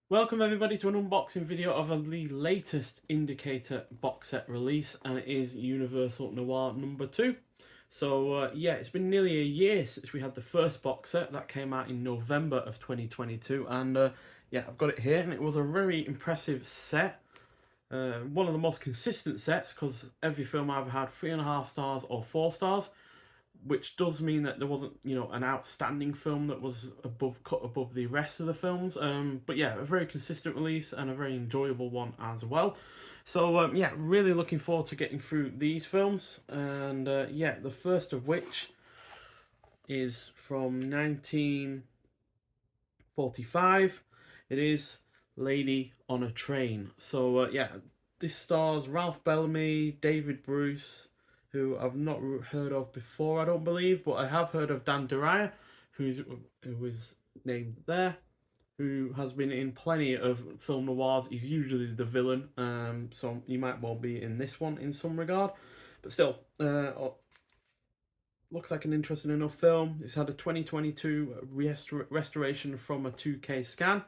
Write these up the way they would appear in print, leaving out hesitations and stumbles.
Welcome everybody to an unboxing video of the latest Indicator box set release, and it is Universal Noir number 2. So yeah, it's been nearly a year since we had the first box set that came out in November of 2022, and yeah, I've got it here, and it was a very impressive set. One of the most consistent sets, because every film I've had 3.5 stars or 4 stars, which does mean that there wasn't, an outstanding film that was cut above the rest of the films. But yeah, a very consistent release and a very enjoyable one as well. So yeah, really looking forward to getting through these films. And yeah, the first of which is from 1945. It is Lady on a Train. So yeah, this stars Ralph Bellamy, David Bruce, who I've not heard of before, I don't believe, but I have heard of Dan Deraya, who was named there, who has been in plenty of film noirs. He's usually the villain, so he might well be in this one in some regard. But still, looks like an interesting enough film. It's had a 2022 restoration from a 2K scan.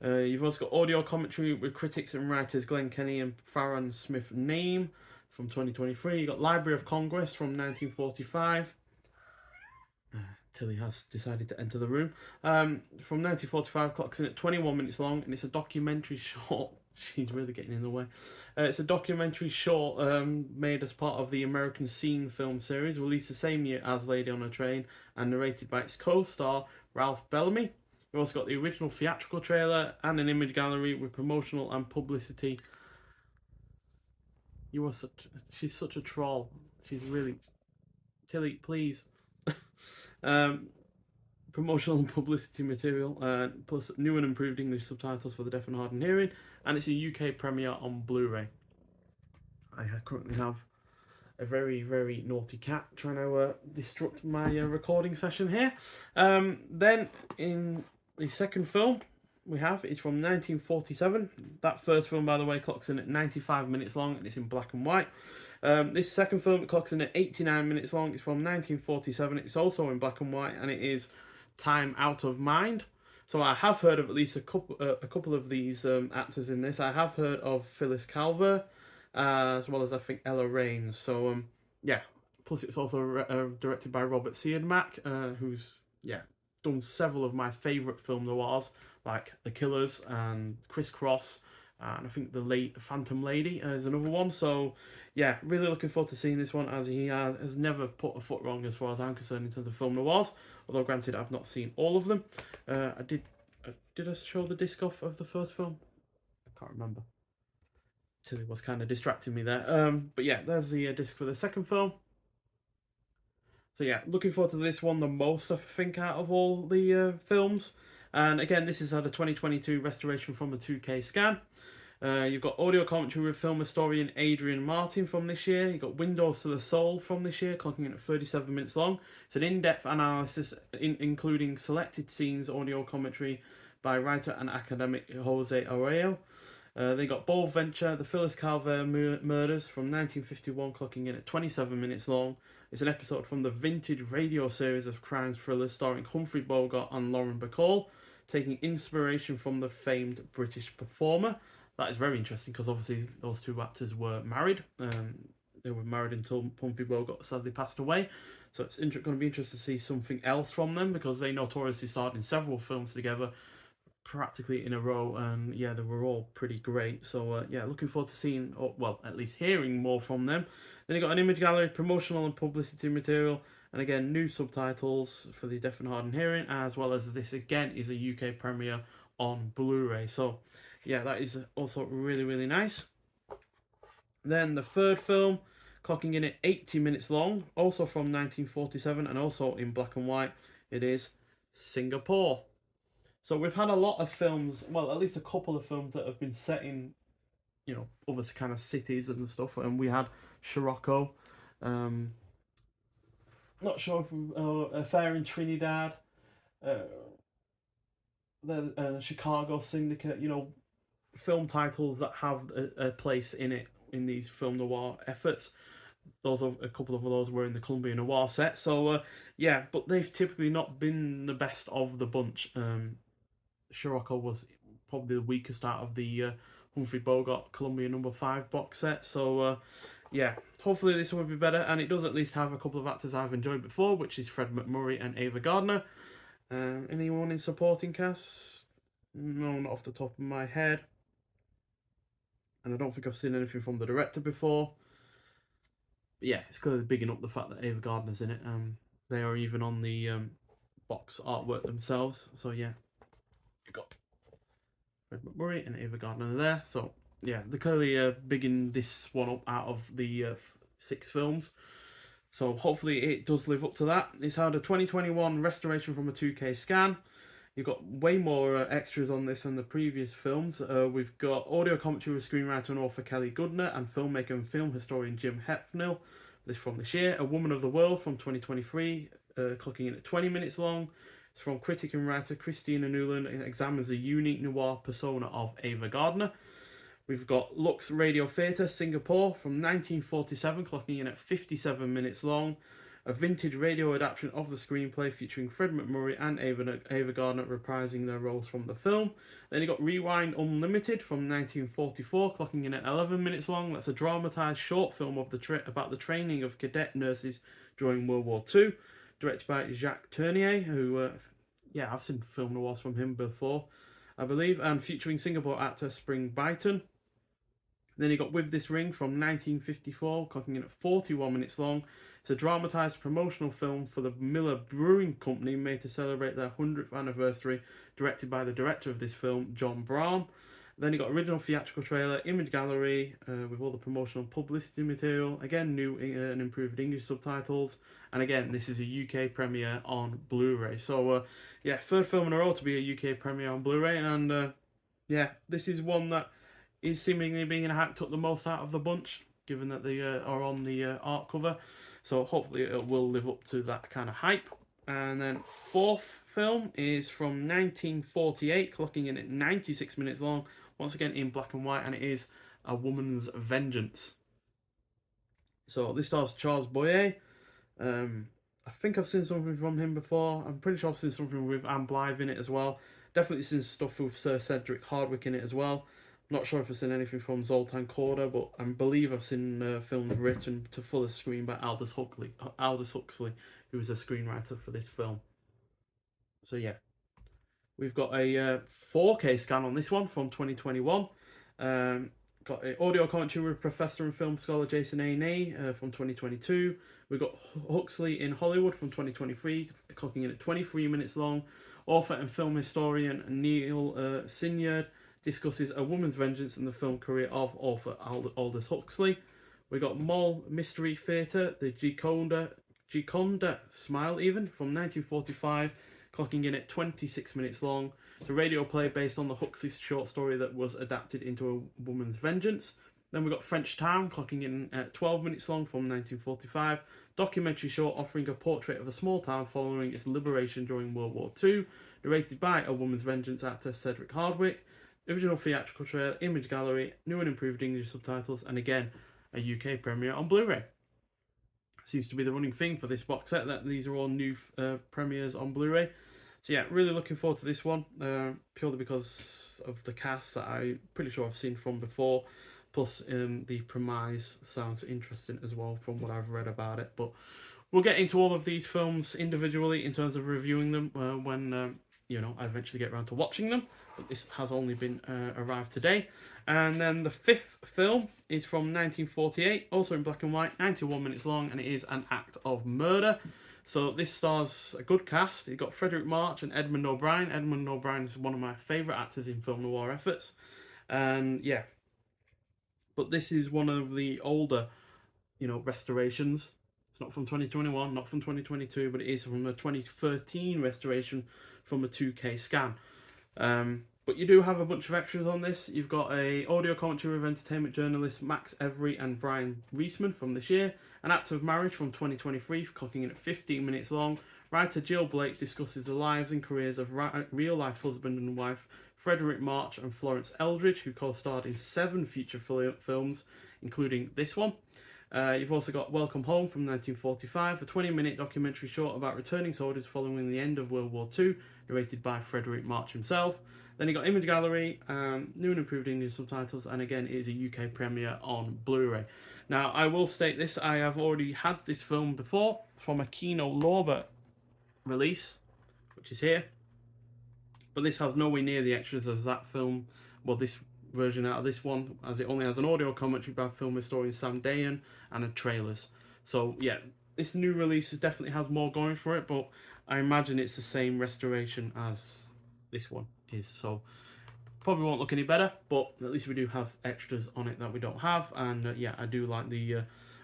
You've also got audio commentary with critics and writers Glenn Kenny and Farron Smith Name from 2023. You've got Library of Congress from 1945. Tilly has decided to enter the room. From 1945, clocks in at 21 minutes long, and it's a documentary short. She's really getting in the way. It's a documentary short made as part of the American Scene film series, released the same year as Lady on a Train, and narrated by its co-star Ralph Bellamy. We've also got the original theatrical trailer and an image gallery with promotional and publicity. She's such a troll. She's really, Tilly, please. Promotional and publicity material, plus new and improved English subtitles for the deaf and hard of hearing, and it's a UK premiere on Blu-ray. I currently have a very, very naughty cat trying to disrupt my recording session here. Then in the second film we have is from 1947. That first film, by the way, clocks in at 95 minutes long, and it's in black and white. This second film, it clocks in at 89 minutes long. It's from 1947. It's also in black and white, and it is Time Out of Mind. So I have heard of at least a couple of these actors in this. I have heard of Phyllis Calver, as well as I think Ella Raines. So yeah. Plus, it's also directed by Robert Siodmak, who's done several of my favourite film noirs like The Killers and Criss Cross, and I think The Late Phantom Lady is another one. So yeah, really looking forward to seeing this one, as he has never put a foot wrong as far as I'm concerned into the film noirs. Although granted, I've not seen all of them. Did I show the disc off of the first film? I can't remember. Tilly was kind of distracting me there. But yeah, there's the disc for the second film. So yeah, looking forward to this one the most, I think, out of all the films. And again, this is had a 2022 restoration from a 2K scan. You've got audio commentary with film historian Adrian Martin from this year. You've got Windows to the Soul from this year, clocking in at 37 minutes long. It's an in-depth analysis including selected scenes, audio commentary by writer and academic Jose Arroyo. They got Bold Venture, the Phyllis Calver murders from 1951, clocking in at 27 minutes long. It's an episode from the vintage radio series of crime thrillers starring Humphrey Bogart and Lauren Bacall, taking inspiration from the famed British performer. That is very interesting because obviously those two actors were married. They were married until Humphrey Bogart sadly passed away. So it's going to be interesting to see something else from them, because they notoriously starred in several films together, practically in a row, and yeah, they were all pretty great. So yeah, looking forward to seeing, or well, at least hearing more from them. Then you got an image gallery, promotional and publicity material, and again, new subtitles for the deaf and hard of hearing, as well as this again is a UK premiere on Blu-ray. So yeah, that is also really, really nice. Then the third film, clocking in at 80 minutes long, also from 1947 and also in black and white, it is Singapore. So we've had a lot of films, well, at least a couple of films that have been set in, other kind of cities and stuff. And we had Scirocco, not sure if Affair in Trinidad, the Chicago Syndicate, film titles that have a place in it, in these film noir efforts. Those are, a couple of those were in the Columbia Noir set. So yeah, but they've typically not been the best of the bunch. Scirocco was probably the weakest out of the Humphrey Bogart Columbia #5 box set. So yeah, hopefully this will be better, and it does at least have a couple of actors I've enjoyed before, which is Fred MacMurray and Ava Gardner. Anyone in supporting cast? No, not off the top of my head. And I don't think I've seen anything from the director before. But yeah, it's clearly bigging up the fact that Ava Gardner's in it. They are even on the box artwork themselves. So yeah, you've got Fred MacMurray and Ava Gardner there. So yeah, they're clearly bigging this one up out of the 6 films. So hopefully it does live up to that. It's had a 2021 restoration from a 2K scan. You've got way more extras on this than the previous films. We've got audio commentary with screenwriter and author Kelly Goodner and filmmaker and film historian Jim Hepfnell. This from this year. A Woman of the World from 2023, clocking in at 20 minutes long. It's from critic and writer Christina Newland and examines the unique noir persona of Ava Gardner. We've got Lux Radio Theatre, Singapore, from 1947, clocking in at 57 minutes long. A vintage radio adaptation of the screenplay featuring Fred MacMurray and Ava Gardner reprising their roles from the film. Then you got Rewind Unlimited from 1944, clocking in at 11 minutes long. That's a dramatised short film of about the training of cadet nurses during World War II, directed by Jacques Tournier, who, yeah, I've seen film noirs from him before, I believe, and featuring Singapore actor Spring Byton. Then you got With This Ring from 1954, clocking in at 41 minutes long. It's a dramatised promotional film for the Miller Brewing Company made to celebrate their 100th anniversary, directed by the director of this film, John Brown. Then you got original theatrical trailer, image gallery, with all the promotional publicity material. Again, new and improved English subtitles. And again, this is a UK premiere on Blu-ray. So, yeah, third film in a row to be a UK premiere on Blu-ray. And, yeah, this is one that is seemingly being hyped up the most out of the bunch, given that they are on the art cover. So hopefully it will live up to that kind of hype. And then fourth film is from 1948, clocking in at 96 minutes long, once again in black and white, and it is A Woman's Vengeance. So this stars Charles Boyer. I think I've seen something from him before. I'm pretty sure I've seen something with Anne Blythe in it as well. Definitely seen stuff with Sir Cedric Hardwicke in it as well. Not sure if I've seen anything from Zoltan Korda, but I believe I've seen films written to fullest screen by Aldous Huxley, who was a screenwriter for this film. So yeah, we've got a 4K scan on this one from 2021. Got an audio commentary with professor and film scholar Jason A. From 2022. We've got Huxley in Hollywood from 2023, clocking in at 23 minutes long. Author and film historian Neil Sinyard discusses A Woman's Vengeance and the film career of author Aldous Huxley. We got Mall Mystery Theatre, the Gioconda Smile even, from 1945, clocking in at 26 minutes long. It's a radio play based on the Huxley short story that was adapted into A Woman's Vengeance. Then we got French Town, clocking in at 12 minutes long, from 1945. Documentary short offering a portrait of a small town following its liberation during World War II, narrated by A Woman's Vengeance actor Cedric Hardwicke. Original theatrical trailer, image gallery, new and improved English subtitles, and again, a UK premiere on Blu-ray. Seems to be the running thing for this box set, that these are all new premieres on Blu-ray. So yeah, really looking forward to this one, purely because of the cast that I'm pretty sure I've seen from before. Plus, the premise sounds interesting as well from what I've read about it. But we'll get into all of these films individually in terms of reviewing them when you know, I eventually get around to watching them. But this has only been arrived today. And then the fifth film is from 1948, also in black and white, 91 minutes long, and it is An Act of Murder. So this stars a good cast. You've got Frederick March and Edmund O'Brien. Edmund O'Brien is one of my favourite actors in film noir efforts. And yeah, but this is one of the older, you know, restorations. It's not from 2021, not from 2022, but it is from a 2013 restoration from a 2K scan. But you do have a bunch of extras on this. You've got a audio commentary with entertainment journalists Max Every and Brian Reisman from this year. An Act of Marriage from 2023, clocking in at 15 minutes long. Writer Jill Blake discusses the lives and careers of real-life husband and wife Frederick March and Florence Eldridge, who co-starred in 7 feature films, including this one. You've also got Welcome Home from 1945, a 20-minute documentary short about returning soldiers following the end of World War II, narrated by Frederick March himself. Then you got Image Gallery, new and improved English subtitles, and again, it is a UK premiere on Blu-ray. Now, I will state this, I have already had this film before from a Kino Lorber release, which is here, but this has nowhere near the extras as that film, well, this version out of this one, as it only has an audio commentary by film historian Sam Dayan and a trailers. So yeah, this new release definitely has more going for it, but I imagine it's the same restoration as this one is. So probably won't look any better, but at least we do have extras on it that we don't have. And yeah, I do like the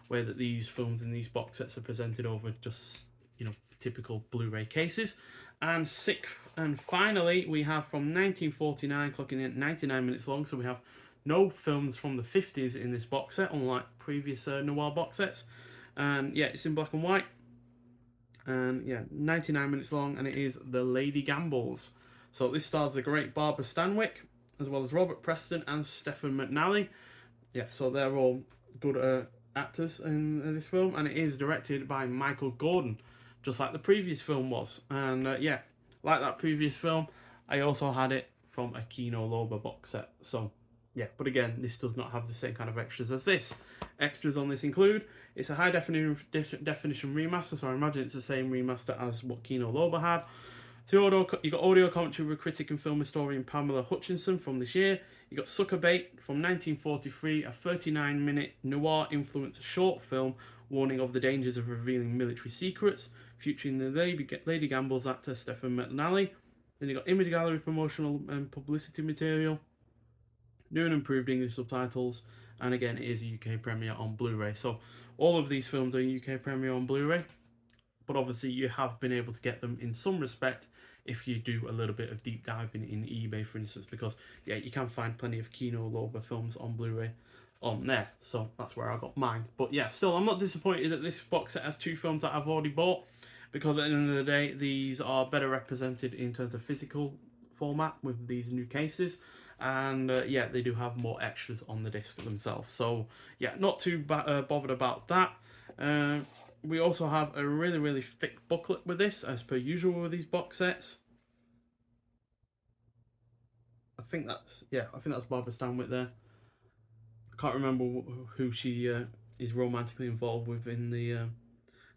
way that these films in these box sets are presented over just, you know, typical Blu-ray cases. And sixth and finally, we have from 1949, clocking in at 99 minutes long. So we have no films from the 50s in this box set, unlike previous Noir box sets. And yeah, it's in black and white. And yeah, 99 minutes long, and it is The Lady Gambles. So this stars the great Barbara Stanwyck, as well as Robert Preston and Stephen McNally. Yeah, so they're all good actors in this film, and it is directed by Michael Gordon, just like the previous film was. And yeah, like that previous film, I also had it from a Kino Lorber box set. So yeah, but again, this does not have the same kind of extras as this. Extras on this include, it's a high definition remaster, so I imagine it's the same remaster as what Kino Lorber had. So you got audio commentary with critic and film historian Pamela Hutchinson from this year. You got Sucker Bait from 1943, a 39-minute noir-influenced short film warning of the dangers of revealing military secrets, featuring the Lady Gambles actor Stephen McNally. Then you got Image Gallery promotional and publicity material, new and improved English subtitles, and again, it is a UK premiere on Blu-ray. So all of these films are UK premiere on Blu-ray, but obviously you have been able to get them in some respect if you do a little bit of deep diving in eBay, for instance, because yeah, you can find plenty of Kino Lorber films on Blu-ray on there. So that's where I got mine. But yeah, still, I'm not disappointed that this box set has two films that I've already bought, because at the end of the day, these are better represented in terms of physical format with these new cases. And yeah, they do have more extras on the disc themselves. So yeah, not too bothered about that. We also have a really, really thick booklet with this, as per usual with these box sets. I think that's Barbara Stanwyck there. I can't remember who she is romantically involved with in the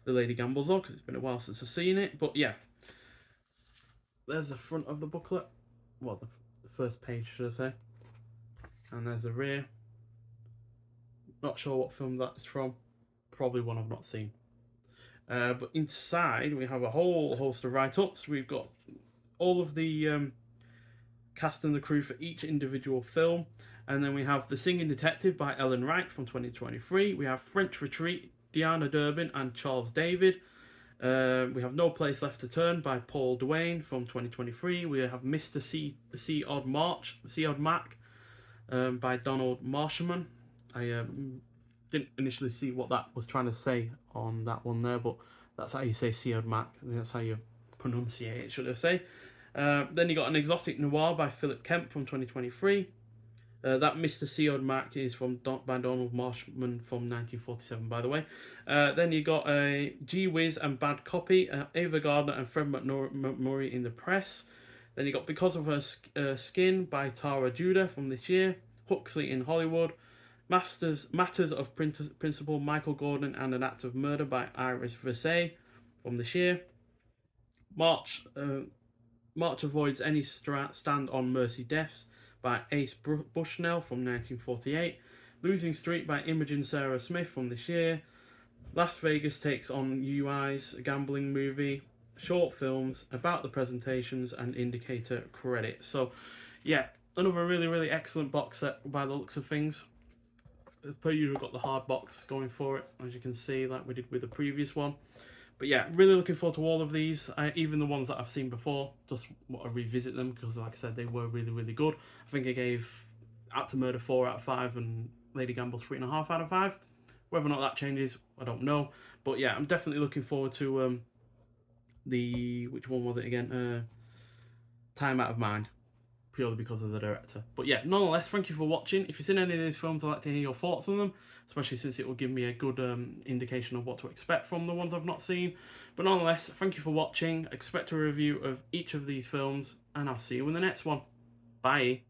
Lady Gambles though, because it's been a while since I've seen it. But yeah, there's the front of the booklet. Well, the first page, should I say. And there's the rear. Not sure what film that's from. Probably one I've not seen. But inside we have a whole host of write-ups. We've got all of the cast and the crew for each individual film, and then we have The Singing Detective by Ellen Wright from 2023. We have French Retreat, Diana Durbin and Charles David. We have No Place Left to Turn by Paul Duane from 2023. We have Mr. C Odd Mac by Donald Marshman. I didn't initially see what that was trying to say on that one there, but that's how you say Seod Mac. That's how you pronunciate it, should I say. Then you got An Exotic Noir by Philip Kemp from 2023. That Mr. Seod Mac is by Donald Marshman from 1947, by the way. Then you got a Gee Whiz and Bad Copy, Ava Gardner and Fred McMurray in the Press. Then you got Because of Her Skin by Tara Judah from this year. Huxley in Hollywood. Matters of Principle, Michael Gordon and an Act of Murder by Iris Versay from this year. March Avoids Any Stand on Mercy Deaths by Ace Bushnell from 1948. Losing Street by Imogen Sarah Smith from this year. Las Vegas Takes on UI's a gambling movie. Short films, About the Presentations, and Indicator credits. So yeah, another really, really excellent box set by the looks of things. As per usual, got the hard box going for it, as you can see, like we did with the previous one. But yeah, really looking forward to all of these, even the ones that I've seen before. Just want to revisit them because, like I said, they were really, really good. I think I gave Act of Murder 4 out of 5 and Lady Gambles 3.5 out of 5. Whether or not that changes, I don't know. But yeah, I'm definitely looking forward to which one was it again? Time Out of Mind. Purely because of the director. But yeah, nonetheless, thank you for watching. If you've seen any of these films, I'd like to hear your thoughts on them, especially since it will give me a good indication of what to expect from the ones I've not seen. But nonetheless, thank you for watching. Expect a review of each of these films, and I'll see you in the next one. Bye.